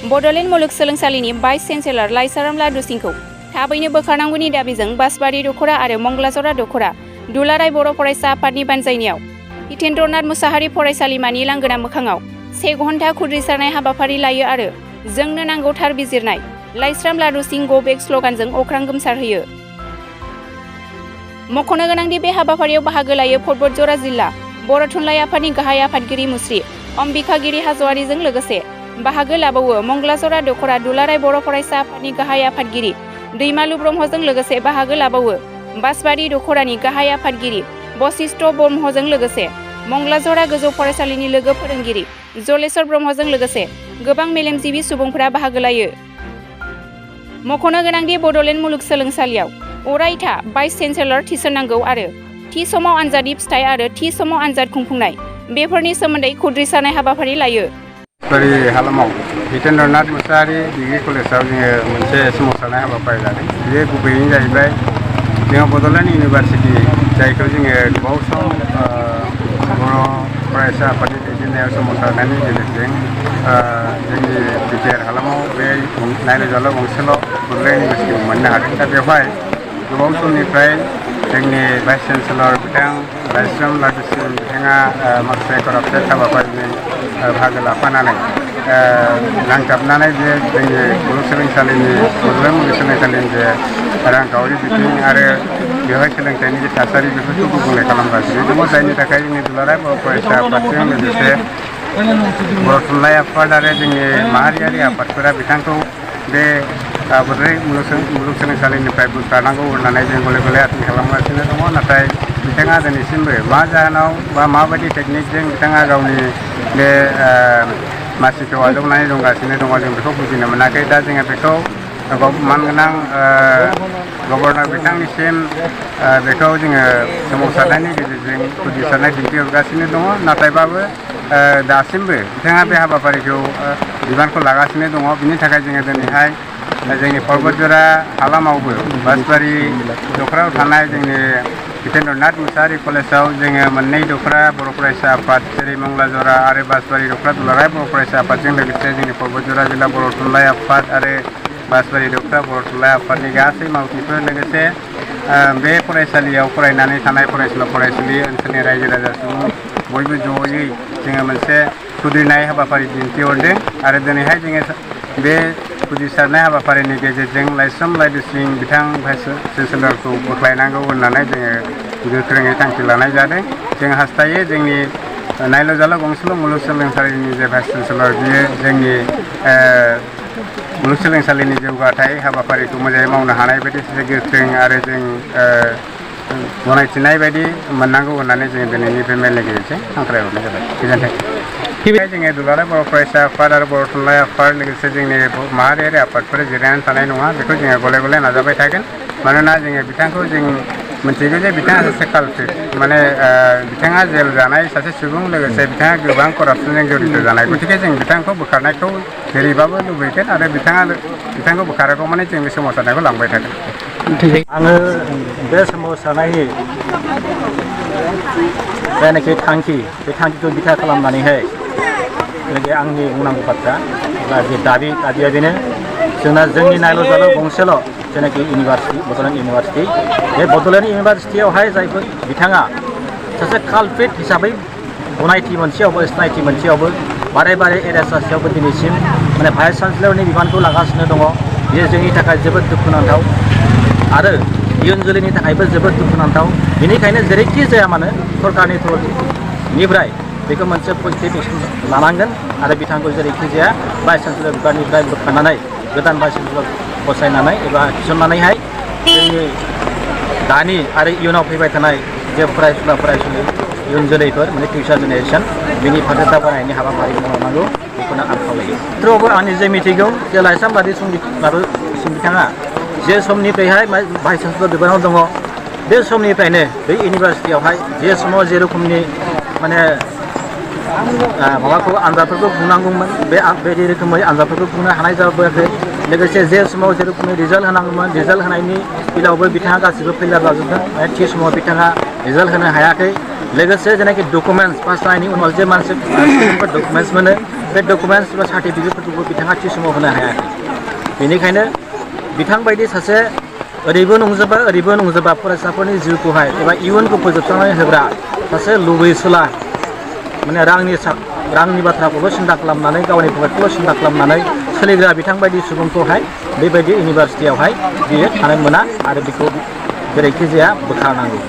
बड'लेण्ड मुलुगसोलोंसालिनि vice chancellor लाइसाराम लादु सिंहखौ थाबैनो बोखारनांगौनि दाबिजों बासबारि दख'रा आरो मंगलाजरा दख'रा दुलाराय बर' फरायसा आफादनि बानजायनायाव हितेन्द्रनाथ मुसाहारि फरायसालिमानि लांगोना मोखाङाव 1 घन्टा खुद्रिसारनाय हाबाफारि लायो आरो जोंनो नांगौ थार बिजिरनाय लाइस्राम लादु सिंह गो बेक स्लगानजों अख्रां गोमसारहोयो। मख'नो गोनांदि बे हाबाफारियाव बाहागो लायो पर्बतजरा जिल्ला बर' थुनलाइ आफादनि गाहाय आफादगिरि मुस्रि अम्बिकागिरि हाज'वारिजों लोगोसे बाहागो लाबावो मंगलाजरा दख'रा दुलाराय बर' फरायसा आफादनि गाहाय आफादगिरि दैमालु ब्रह्मजों लोगोसे बाहागो लाबावो बासबारि दख'रानि गाहाय आफादगिरि बशिष्ठ ब्रह्मजों लोगोसे मंगलाजरा गोजौ फरायसालिनि लोगो फोरोंगिरि जलेश्वर ब्रह्मजों लोगोसे गोबां मेलेमजिबि सुबुंफोरा बाहागो लायो। मख'नो गोनांदि बड'लेण्ड मुलुगसोलोंसालियाव अरायथा भाइस चेन्सेलर थिसननांगौ आरो थि समाव आनजादनि फिथाइ आरो थि समाव आनजाद खुंफुंनाय बेफोरनि सोमोन्दै खुद्रिसारनाय हाबाफारि लायो। बासबारि हालामाव हितेन्द्रनाथ मुसाहारि डिग्री कलेजाव जोङो मोनसे सोमावसारनाय हाबाफारि लादों। बेयो गुबैयैनो जाहैबाय जोङो बड'लेण्ड इउनिभारसिटि जायखौ जोङो गोबाव सम बर' फरायसा आफादनि दैदेननायाव सोमावसारनायनि गेजेरजों जोंनि बिटिआर हालामाव बे नायल'जाल' गंसेल' बड'लेण्ड इउनिभारसिटिखौ मोननो हादों। दा बेवहाय गोबाव समनिफ्राय जोंनि भाइस चेन्सेलर बिथां लाइस्राम लादु सिंह बिथाङा माखासे करापटेड हाबाफारिजों बाहागो लाफानानै नांथाबनानै बे जोंनि मुलुगसोलोंसालिनि बड'लेण्ड मुलुगसोलोंसालिनि जे रांखावरि बिथिं आरो बेवहाय सोलोंथाइनि जे थासारि बेफोरखौ गुबुंले खालामगासिनो दङ। जायनि थाखाय जोंनि दुलाराय बर' फरायसा आफादजों लोगोसे बर' थुनलाइ आफाद आरो जोंनि माहारियारि आफादफोरा बिथांखौ बे बड'लेण्ड मुलुगसोलोंसालिनिफ्राय बोखारनांगौ होननानै जों गले गले आपिल खालामगासिनो दङ। नाथाय बिथाङा दिनैसिमबो मा जाहोनाव बा माबायदि टेकनिकजों बिथाङा गावनि बे मासिखौ आजावनानै दंगासिनो दङ जों बेखौ बुजिनो मोनाखै। दा जोङो बेखौ मानगोनां गभर्नर बिथांनिसिम बेखौ जोङो सोमावसारनायनि गेजेरजों खुदिसारनाय दिन्थिहरगासिनो दङ। नाथायबाबो दासिमबो बिथाङा बे हाबाफारिखौ बिबानखौ लागासिनो दङ। बिनि थाखाय जोङो दिनैहाय जोंनि पर्बतजरा हालामावबो बासबारि दख'रायाव थानाय जोंनि हितेन्द्रनाथ मुसाहारि कलेजाव जोङो मोननै दख'रा बर' फरायसा आफाद जेरै मंगलाजरा आरो बासबारि दख'रा दुलाराय बर' फरायसा आफादजों लोगोसे जोंनि पर्बतजरा जिल्ला बर' थुनलाइ आफाद आरो बासबारि दख'रा बर' थुनलाइ आफादनि गासै मावथिफोर लोगोसे बे फरायसालियाव फरायनानै थानाय फरायसुला फरायसुलि ओनसोलनि रायजो राजा सुबुं बयबो जयै जोङो मोनसे खुद्रिनाय हाबाफारि दिन्थिहरदों आरो दिनैहाय जोङो बे खुदिसारनाय हाबाफारिनि गेजेरजों लाइस्राम लादु सिंह बिथां भाइस चेन्सेलरखौ बोख्लायनांगौ होननानै जोङो गोख्रोङै थांखि लानाय जादों। जों हास्थायो जोंनि नायल'जाल' गंसेल' मुलुगसोलोंसालिनि जे भाइस चेन्सेलर बियो जोंनि मुलुगसोलोंसालिनि जौगाथाय हाबाफारिखौ मोजाङै मावनो हानाय बायदि सासे गोख्रों आरो जों गनायथिनाय बायदि मोननांगौ होननानै जों दिनैनि बे मेलनि गेजेरजों हांख्रायहरनाय जाबाय। गोजोन्थों। जोङो दुलाराय बर' फरायसा आफाद आरो बर' थुनलाइ आफाद लोगोसे जोंनि माहारियारि आफादफोर जिरायनानै थानाय नङा बेखौ जोङो गले गले नाजाबाय थागोन। मानोना जोङो बिथांखौ जों मिथिगौ जे बिथाङा सासे कालप्रिट माने बिथाङा जेल जानाय सासे सुबुं लोगोसे बिथाङा गोबां करापसनजों जड़ित जानाय। गतिके जों बिथांखौ बोखारनायखौ जेरैबाबो लुबैगोन आरो बिथांखौ बोखारागौ माने जों बे सोमावसारनायखौ लांबाय थागोन। आङो बे सोमावसारनायनि जायनाखि थांखि बे थांखिखौ बिथा खालामनानैहाय जेनाखि आंनि बुंनांगौ बाथ्रा बा जे दाबिया बेनो जोंना जोंनि नायल'जाल' गंसेल' जेनाखि इउनिभारसिटि बड'लेण्ड इउनिभारसिटि बे बड'लेण्ड इउनिभारसिटियावहाय जायफोर बिथाङा सासे कालप्रिट हिसाबै गनायथि मोनसेयावबो सिनायथि मोनसेयावबो बारे बारे एरेस्ट जासेयावबो दिनैसिम माने भाइस चेन्सेलरनि बिबानखौ लागासिनो दङ। बेयो जोंनि थाखाय जोबोद दुखुनांथाव आरो इयुन जोलैनि थाखायबो जोबोद दुखुनांथाव। बेनिखायनो जेरैखि जाया मानो सरकारनि थरनिफ्राय बेखौ मोनसे पजिटिभ एक्सन लानांगोन आरो बिथांखौ जेरैखि जाया भाइस चेन्सेलर बिबाननिफ्राय बोखारनानै गोदान भाइस चेन्सेलर बसायनानै एबा थिसननानैहाय जोंनि दानि आरो इयुनाव फैबाय थानाय जे फरायसुला फरायसुलि इयुन जोलैफोर माने फिउचार जेनेरेसन बिनि फारसे दावगानायनि हाबाफारि मावनांगौ बेखौनो आं खावलायो। थेवबो आंनि जे मिथिगौ जे लाइस्राम लादु सिंह बिथाङा जे समनिफ्रायहाय भाइस चेन्सेलर बिबानाव दङ बे समनिफ्रायनो बे इउनिभारसिटियावहाय जे समाव जे रोखोमनि माने माबाखौ आनजादफोरखौ खुंनांगौमोन बे रोखोमै आनजादफोरखौ खुंनो हानाय जाबोआखै। लोगोसे जे समाव जेरोखोमै रिजाल्ट होनांगौमोन रिजाल्ट होनायनि बेलायावबो बिथाङा गासिबो फेलार जाजोबदों थि समाव बिथाङा रिजाल्ट होनो हायाखै लोगोसे जेनाखि डकुमेन्टस पास जानायनि उनाव जे मानसि डकुमेन्टस मोनो बे डकुमेन्टस एबा सार्टिफिकेटफोरखौबो बिथाङा थि समाव होनो हायाखै बेनिखायनो बिथां बायदि सासे ओरैबो नंजोबा फरायसाफोरनि जिउखौहाय एबा इयुनखौ फोजोबस्रांनानै होग्रा सासे लुबैसुला माने रांनि बाथ्राखौल' सिन्था खालामनानै गावनि पकेटखौल' सिन्था खालामनानै सोलिग्रा बिथां बायदि सुबुंखौहाय बेबायदि इउनिभारसिटियावहाय बियो थानो मोना आरो बेखौ जेरैखि जाया बोखारनांगौ